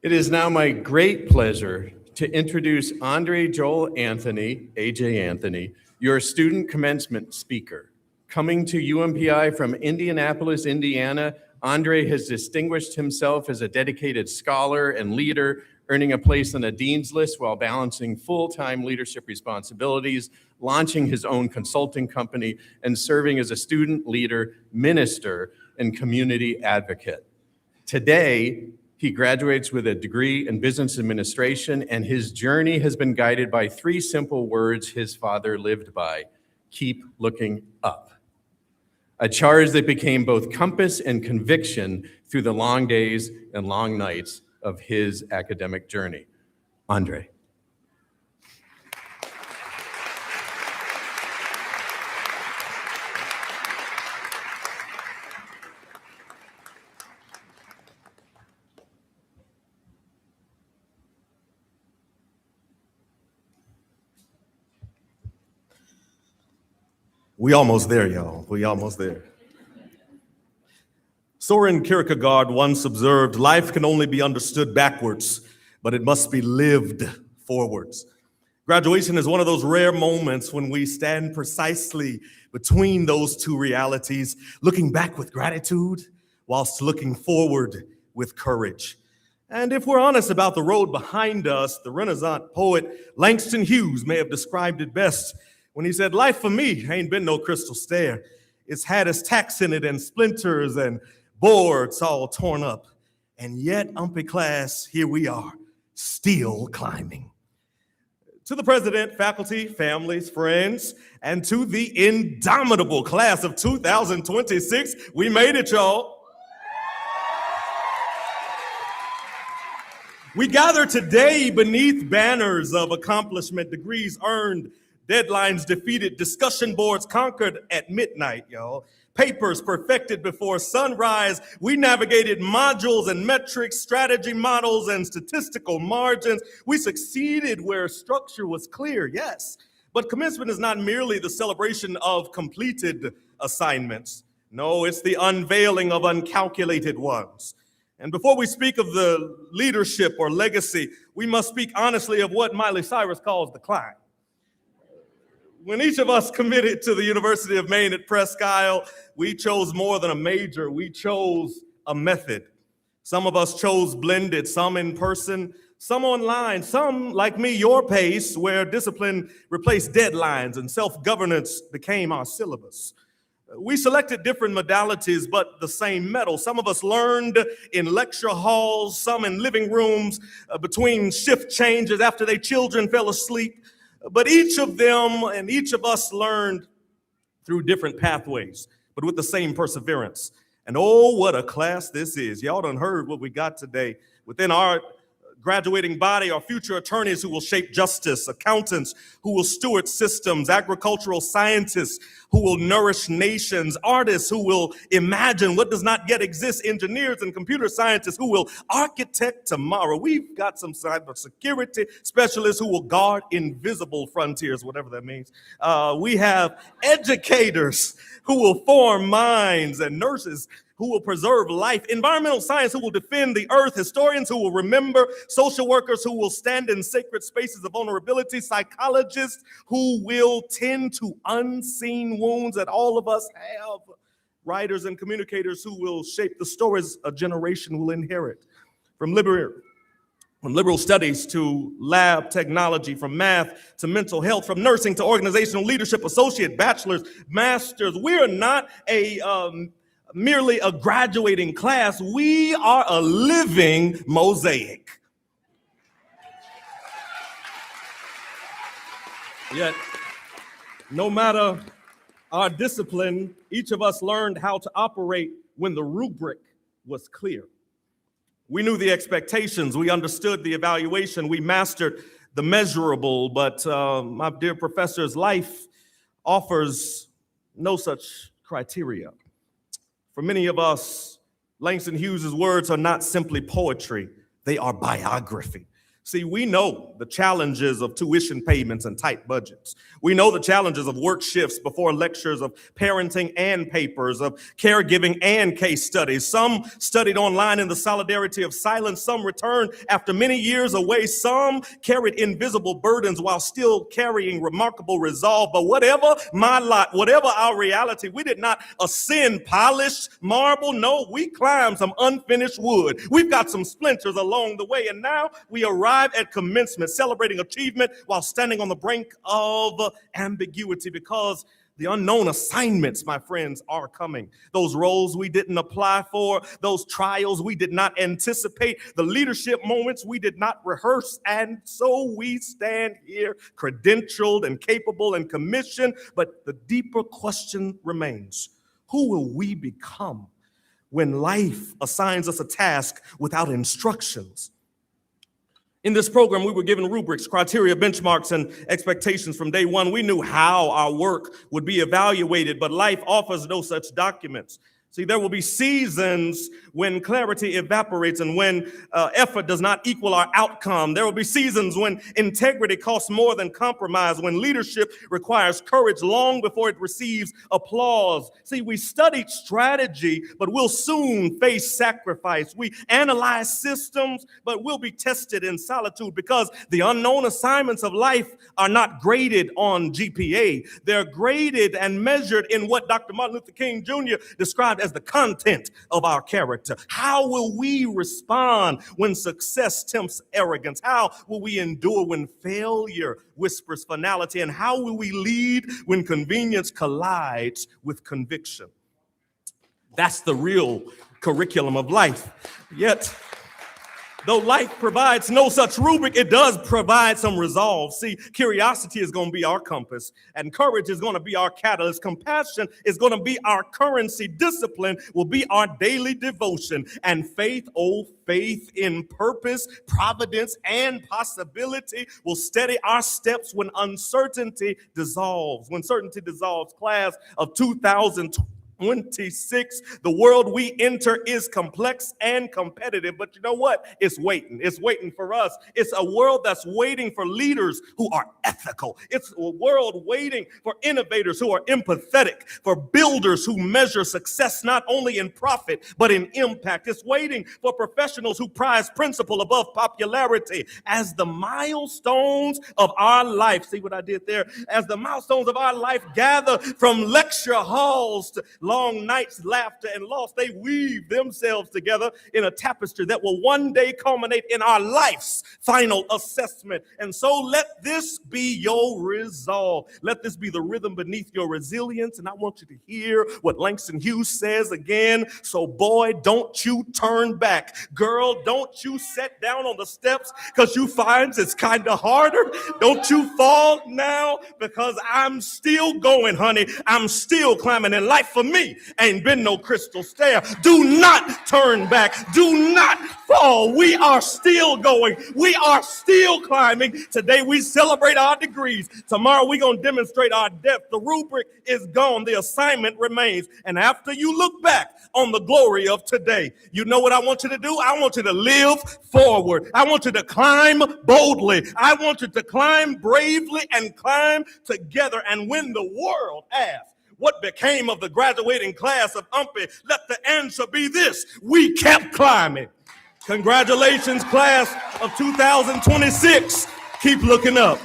It is now my great pleasure to introduce Andre Joel Anthony, A.J. Anthony, your student commencement speaker. Coming to UMPI from Indianapolis, Indiana, Andre has distinguished himself as a dedicated scholar and leader, earning a place on the dean's list while balancing full-time leadership responsibilities, launching his own consulting company, and serving as a student leader, minister, and community advocate. Today, he graduates with a degree in business administration, and his journey has been guided by three simple words his father lived by: keep looking up. A charge that became both compass and conviction through the long days and long nights of his academic journey. Andre. We almost there, y'all. We almost there. Soren Kierkegaard once observed, life can only be understood backwards, but it must be lived forwards. Graduation is one of those rare moments when we stand precisely between those two realities, looking back with gratitude whilst looking forward with courage. And if we're honest about the road behind us, the Renaissance poet Langston Hughes may have described it best when he said, life for me ain't been no crystal stair. It's had its tacks in it and splinters and boards all torn up. And yet, UMPI class, here we are, still climbing. To the president, faculty, families, friends, and to the indomitable class of 2026, we made it, y'all. We gather today beneath banners of accomplishment, degrees earned, deadlines defeated, discussion boards conquered at midnight, y'all. Papers perfected before sunrise. We navigated modules and metrics, strategy models, and statistical margins. We succeeded where structure was clear, yes. But commencement is not merely the celebration of completed assignments. No, it's the unveiling of uncalculated ones. And before we speak of the leadership or legacy, we must speak honestly of what Miley Cyrus calls the climb. When each of us committed to the University of Maine at Presque Isle, we chose more than a major, we chose a method. Some of us chose blended, some in person, some online, some, like me, your pace, where discipline replaced deadlines and self-governance became our syllabus. We selected different modalities, but the same metal. Some of us learned in lecture halls, some in living rooms, between shift changes after their children fell asleep. But each of them and each of us learned through different pathways, but with the same perseverance. And oh, what a class this is. Y'all done heard what we got today. Within our graduating body are future attorneys who will shape justice, accountants who will steward systems, agricultural scientists who will nourish nations, artists who will imagine what does not yet exist, engineers and computer scientists who will architect tomorrow. We've got some cybersecurity specialists who will guard invisible frontiers, whatever that means. We have educators who will form minds, and nurses who will preserve life, environmental science who will defend the earth, historians who will remember, social workers who will stand in sacred spaces of vulnerability, psychologists who will tend to unseen wounds that all of us have, writers and communicators who will shape the stories a generation will inherit. From liberal studies to lab technology, from math to mental health, from nursing to organizational leadership, associate, bachelor's, master's. We are not merely a graduating class. We are a living mosaic. Yet, no matter our discipline, each of us learned how to operate when the rubric was clear. We knew the expectations, we understood the evaluation, we mastered the measurable, but my dear professors, life offers no such criteria. For many of us, Langston Hughes' words are not simply poetry, they are biography. See, we know the challenges of tuition payments and tight budgets. We know the challenges of work shifts before lectures, of parenting and papers, of caregiving and case studies. Some studied online in the solidarity of silence. Some returned after many years away. Some carried invisible burdens while still carrying remarkable resolve. But whatever my lot, whatever our reality, we did not ascend polished marble. No, we climbed some unfinished wood. We've got some splinters along the way. And now we arrive at commencement, celebrating achievement while standing on the brink of ambiguity, because the unknown assignments, my friends, are coming. Those roles we didn't apply for, those trials we did not anticipate, the leadership moments we did not rehearse. And so we stand here credentialed and capable and commissioned. But the deeper question remains: who will we become when life assigns us a task without instructions? In this program, we were given rubrics, criteria, benchmarks, and expectations from day one. We knew how our work would be evaluated, but life offers no such documents. See, there will be seasons when clarity evaporates and when effort does not equal our outcome. There will be seasons when integrity costs more than compromise, when leadership requires courage long before it receives applause. See, we studied strategy, but we'll soon face sacrifice. We analyze systems, but we'll be tested in solitude, because the unknown assignments of life are not graded on GPA. They're graded and measured in what Dr. Martin Luther King Jr. described as the content of our character. How will we respond when success tempts arrogance? How will we endure when failure whispers finality? And how will we lead when convenience collides with conviction? That's the real curriculum of life. Yet, though life provides no such rubric, it does provide some resolve. See, curiosity is going to be our compass, and courage is going to be our catalyst. Compassion is going to be our currency. Discipline will be our daily devotion. And faith, oh, faith in purpose, providence, and possibility will steady our steps when uncertainty dissolves. When certainty dissolves. Class of 2026, the world we enter is complex and competitive, but you know what? It's waiting. It's waiting for us. It's a world that's waiting for leaders who are ethical. It's a world waiting for innovators who are empathetic, for builders who measure success not only in profit, but in impact. It's waiting for professionals who prize principle above popularity. As the milestones of our life, see what I did there? As the milestones of our life gather from lecture halls to long nights, laughter, and loss, they weave themselves together in a tapestry that will one day culminate in our life's final assessment. And so let this be your resolve. Let this be the rhythm beneath your resilience. And I want you to hear what Langston Hughes says again. So boy, don't you turn back. Girl, don't you sit down on the steps because you find it's kind of harder. Don't you fall now, because I'm still going, honey. I'm still climbing. In life for me ain't been no crystal stair. Do not turn back. Do not fall. We are still going. We are still climbing. Today we celebrate our degrees. Tomorrow we're going to demonstrate our depth. The rubric is gone. The assignment remains. And after you look back on the glory of today, you know what I want you to do? I want you to live forward. I want you to climb boldly. I want you to climb bravely and climb together. And when the world asks, what became of the graduating class of UMPI? Let the answer be this: we kept climbing. Congratulations, class of 2026. Keep looking up.